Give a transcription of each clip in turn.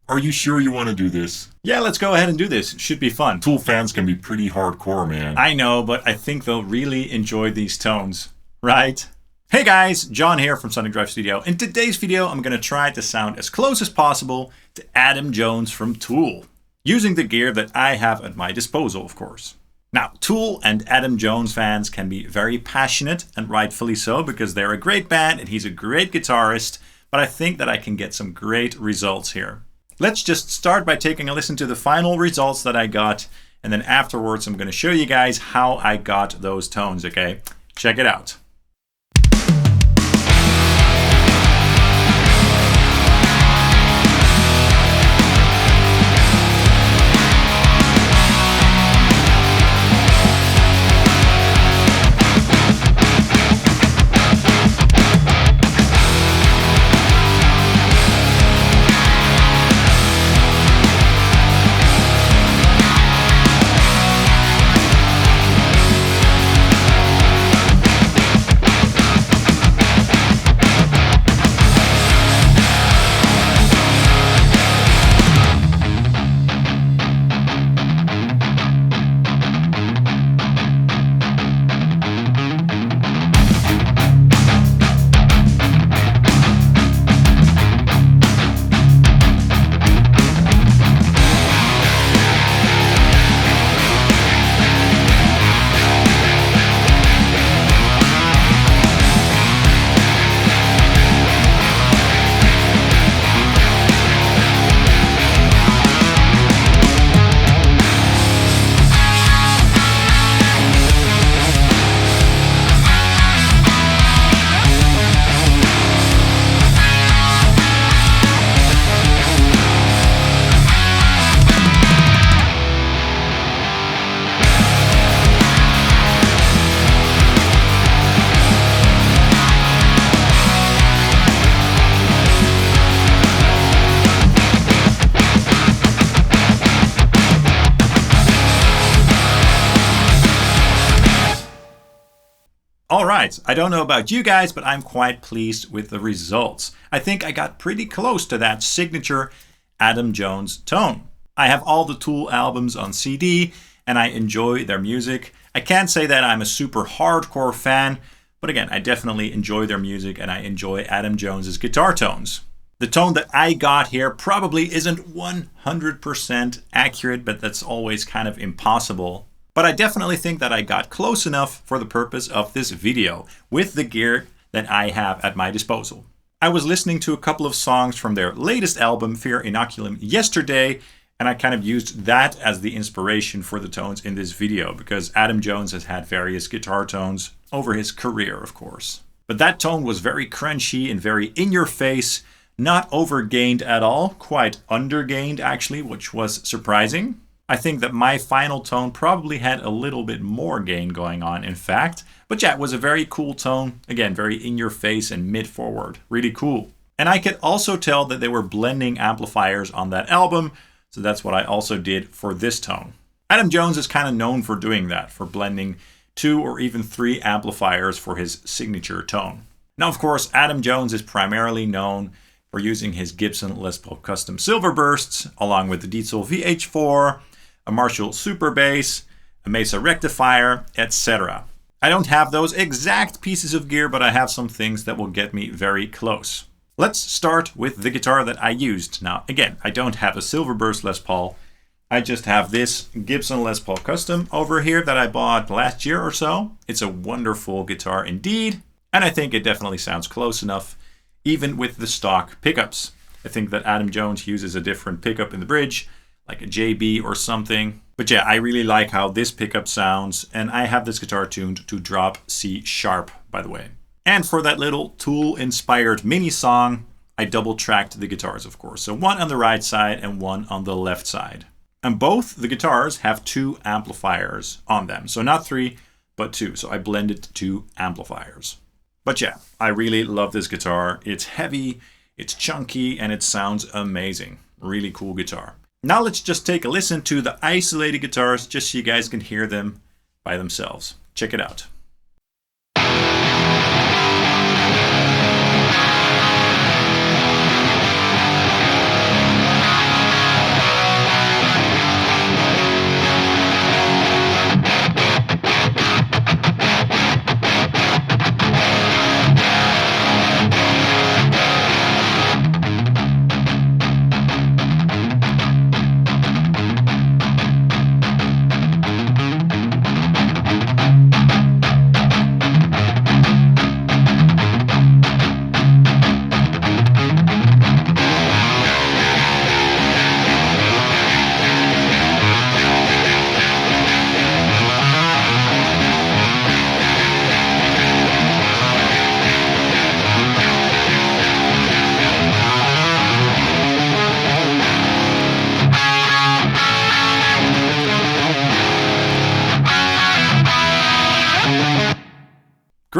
Are you sure you want to do this? Yeah, let's go ahead and do this. It should be fun. Tool fans can be pretty hardcore, man. I know, but I think they'll really enjoy these tones, right? Hey guys, John here from Sonic Drive Studio. In today's video, I'm going to try to sound as close as possible to Adam Jones from Tool, using the gear that I have at my disposal, of course. Now, Tool and Adam Jones fans can be very passionate, and rightfully so, because they're a great band and he's a great guitarist, but I think that I can get some great results here. Let's just start by taking a listen to the final results that I got, and then afterwards I'm going to show you guys how I got those tones, okay? Check it out. Alright, I don't know about you guys, but I'm quite pleased with the results. I think I got pretty close to that signature Adam Jones tone. I have all the Tool albums on CD, and I enjoy their music. I can't say that I'm a super hardcore fan, but again, I definitely enjoy their music, and I enjoy Adam Jones's guitar tones. The tone that I got here probably isn't 100% accurate, but that's always kind of impossible. But I definitely think that I got close enough for the purpose of this video with the gear that I have at my disposal. I was listening to a couple of songs from their latest album, Fear Inoculum, yesterday, and I kind of used that as the inspiration for the tones in this video, because Adam Jones has had various guitar tones over his career, of course. But that tone was very crunchy and very in your face, not overgained at all, quite undergained actually, which was surprising. I think that my final tone probably had a little bit more gain going on, in fact. But yeah, it was a very cool tone. Again, very in your face and mid-forward. Really cool. And I could also tell that they were blending amplifiers on that album, so that's what I also did for this tone. Adam Jones is kind of known for doing that, for blending 2 or even 3 amplifiers for his signature tone. Now, of course, Adam Jones is primarily known for using his Gibson Les Paul Custom Silver Bursts, along with the Diezel VH2, a Marshall Super Bass, a Mesa rectifier, etc. I don't have those exact pieces of gear, but I have some things that will get me very close. Let's start with the guitar that I used. Now, again, I don't have a Silver Burst Les Paul. I just have this Gibson Les Paul Custom over here that I bought last year or so. It's a wonderful guitar indeed, and I think it definitely sounds close enough, even with the stock pickups. I think that Adam Jones uses a different pickup in the bridge, like a JB or something. But yeah, I really like how this pickup sounds, and I have this guitar tuned to drop C sharp, by the way. And for that little Tool-inspired mini song, I double-tracked the guitars, of course. So one on the right side and one on the left side. And both the guitars have 2 amplifiers on them. So not 3, but 2. So I blended 2 amplifiers. But yeah, I really love this guitar. It's heavy, it's chunky, and it sounds amazing. Really cool guitar. Now let's just take a listen to the isolated guitars just so you guys can hear them by themselves. Check it out.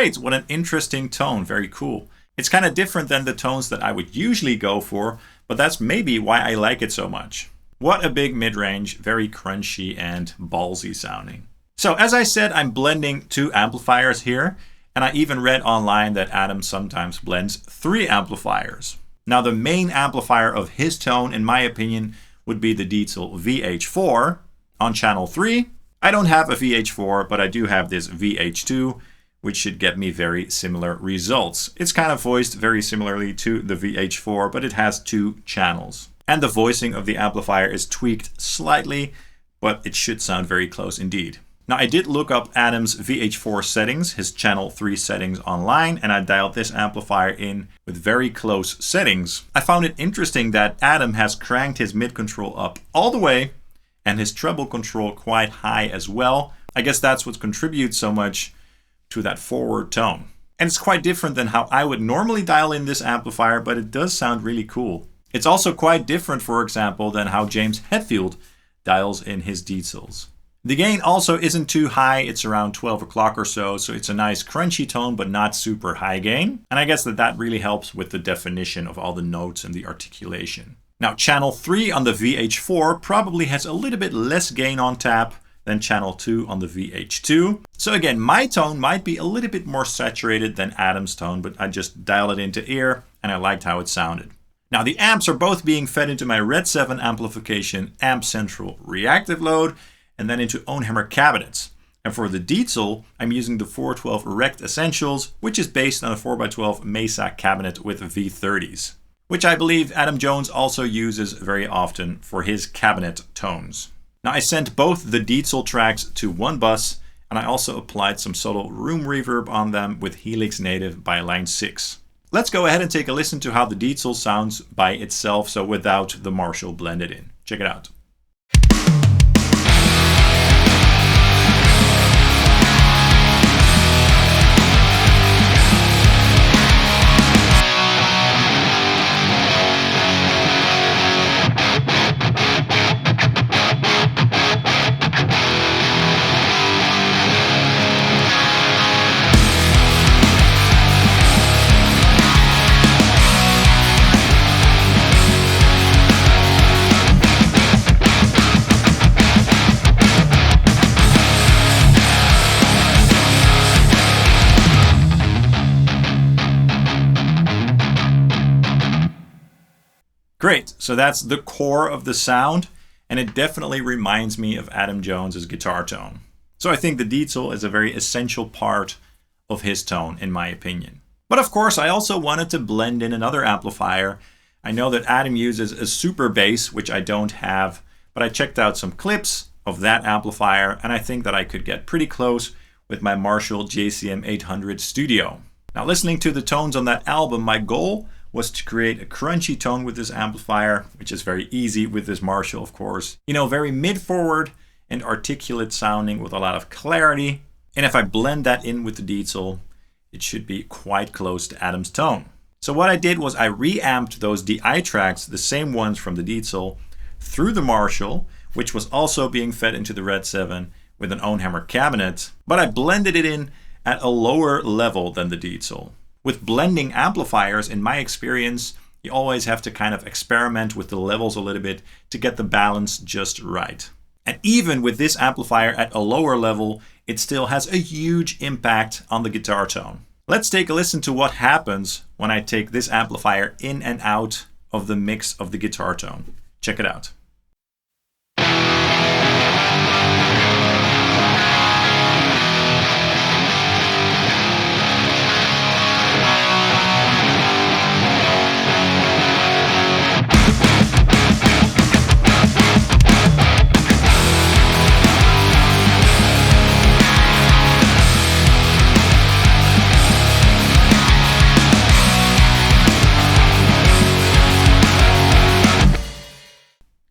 Great, what an interesting tone, very cool. It's kind of different than the tones that I would usually go for, but that's maybe why I like it so much. What a big mid-range, very crunchy and ballsy sounding. So as I said, I'm blending 2 amplifiers here, and I even read online that Adam sometimes blends 3 amplifiers. Now the main amplifier of his tone, in my opinion, would be the Diezel VH2 on channel 3. I don't have a VH4, but I do have this VH2, which should get me very similar results. It's kind of voiced very similarly to the VH4, but it has 2 channels. And the voicing of the amplifier is tweaked slightly, but it should sound very close indeed. Now I did look up Adam's VH4 settings, his channel 3 settings online, and I dialed this amplifier in with very close settings. I found it interesting that Adam has cranked his mid control up all the way and his treble control quite high as well. I guess that's what contributes so much to that forward tone. And it's quite different than how I would normally dial in this amplifier, but it does sound really cool. It's also quite different, for example, than how James Hetfield dials in his Diezels. The gain also isn't too high, it's around 12 o'clock or so, so it's a nice crunchy tone, but not super high gain. And I guess that really helps with the definition of all the notes and the articulation. Now, channel 3 on the VH4 probably has a little bit less gain on tap than channel 2 on the VH2. So again, my tone might be a little bit more saturated than Adam's tone, but I just dialed it into ear and I liked how it sounded. Now, the amps are both being fed into my RedSeven Amplification Amp Central reactive load and then into OwnHammer cabinets. And for the Diezel, I'm using the 412 RECT Essentials, which is based on a 4x12 Mesa cabinet with V30s, which I believe Adam Jones also uses very often for his cabinet tones. Now I sent both the Diezel tracks to one bus, and I also applied some subtle room reverb on them with Helix Native by line 6. Let's go ahead and take a listen to how the Diezel sounds by itself, so without the Marshall blended in. Check it out. Great, so that's the core of the sound, and it definitely reminds me of Adam Jones's guitar tone. So I think the Diezel is a very essential part of his tone, in my opinion. But of course, I also wanted to blend in another amplifier. I know that Adam uses a super bass, which I don't have, but I checked out some clips of that amplifier, and I think that I could get pretty close with my Marshall JCM 800 Studio. Now, listening to the tones on that album, my goal was to create a crunchy tone with this amplifier, which is very easy with this Marshall, of course. You know, very mid-forward and articulate sounding with a lot of clarity. And if I blend that in with the Diezel, it should be quite close to Adam's tone. So what I did was I reamped those DI tracks, the same ones from the Diezel, through the Marshall, which was also being fed into the RedSeven with an OwnHammer cabinet, but I blended it in at a lower level than the Diezel. With blending amplifiers, in my experience, you always have to kind of experiment with the levels a little bit to get the balance just right. And even with this amplifier at a lower level, it still has a huge impact on the guitar tone. Let's take a listen to what happens when I take this amplifier in and out of the mix of the guitar tone. Check it out.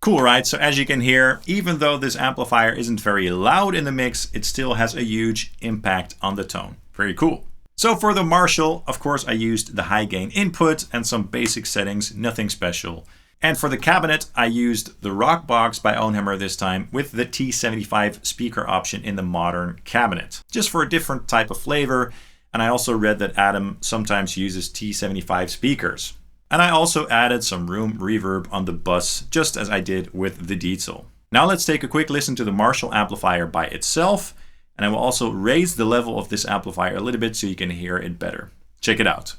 Cool, right? So as you can hear, even though this amplifier isn't very loud in the mix, it still has a huge impact on the tone. Very cool. So for the Marshall, of course, I used the high gain input and some basic settings, nothing special. And for the cabinet, I used the Rock Box by OwnHammer this time with the T75 speaker option in the modern cabinet, just for a different type of flavor. And I also read that Adam sometimes uses T75 speakers. And I also added some room reverb on the bus, just as I did with the Diezel. Now let's take a quick listen to the Marshall amplifier by itself. And I will also raise the level of this amplifier a little bit so you can hear it better. Check it out.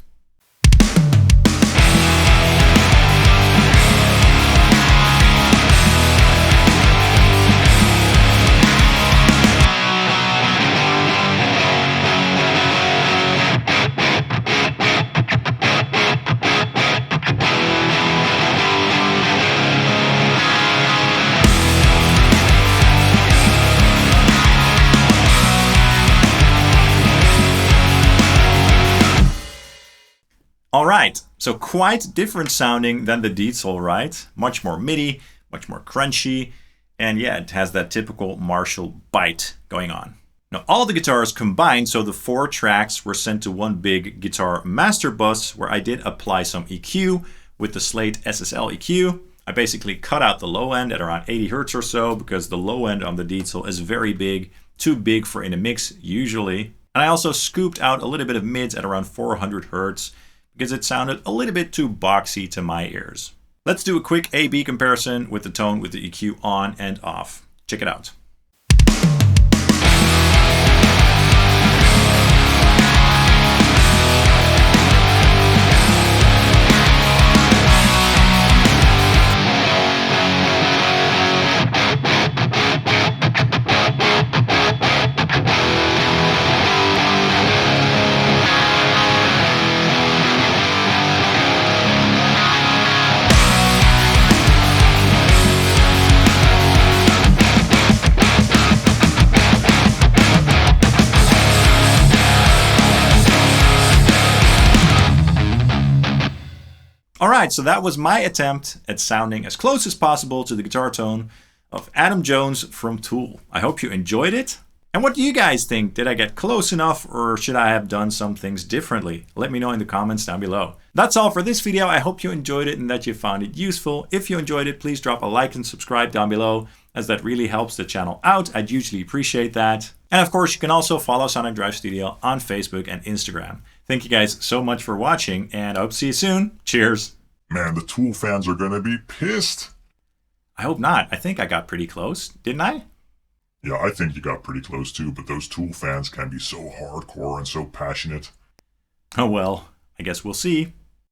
Alright, so quite different sounding than the Diezel, right? Much more MIDI, much more crunchy, and yeah, it has that typical Marshall bite going on. Now all the guitars combined, so the 4 tracks were sent to one big guitar master bus where I did apply some EQ with the Slate SSL EQ. I basically cut out the low end at around 80 Hz or so because the low end on the Diezel is very big, too big for in a mix usually. And I also scooped out a little bit of mids at around 400 Hz. Because it sounded a little bit too boxy to my ears. Let's do a quick A-B comparison with the tone with the EQ on and off. Check it out. Alright, so that was my attempt at sounding as close as possible to the guitar tone of Adam Jones from Tool. I hope you enjoyed it. And what do you guys think? Did I get close enough or should I have done some things differently? Let me know in the comments down below. That's all for this video. I hope you enjoyed it and that you found it useful. If you enjoyed it, please drop a like and subscribe down below, as that really helps the channel out. I'd hugely appreciate that. And of course, you can also follow Sonic Drive Studio on Facebook and Instagram. Thank you guys so much for watching, and I hope to see you soon. Cheers. Man, the Tool fans are gonna be pissed. I hope not. I think I got pretty close, didn't I? Yeah, I think you got pretty close too, but those Tool fans can be so hardcore and so passionate. Oh well, I guess we'll see.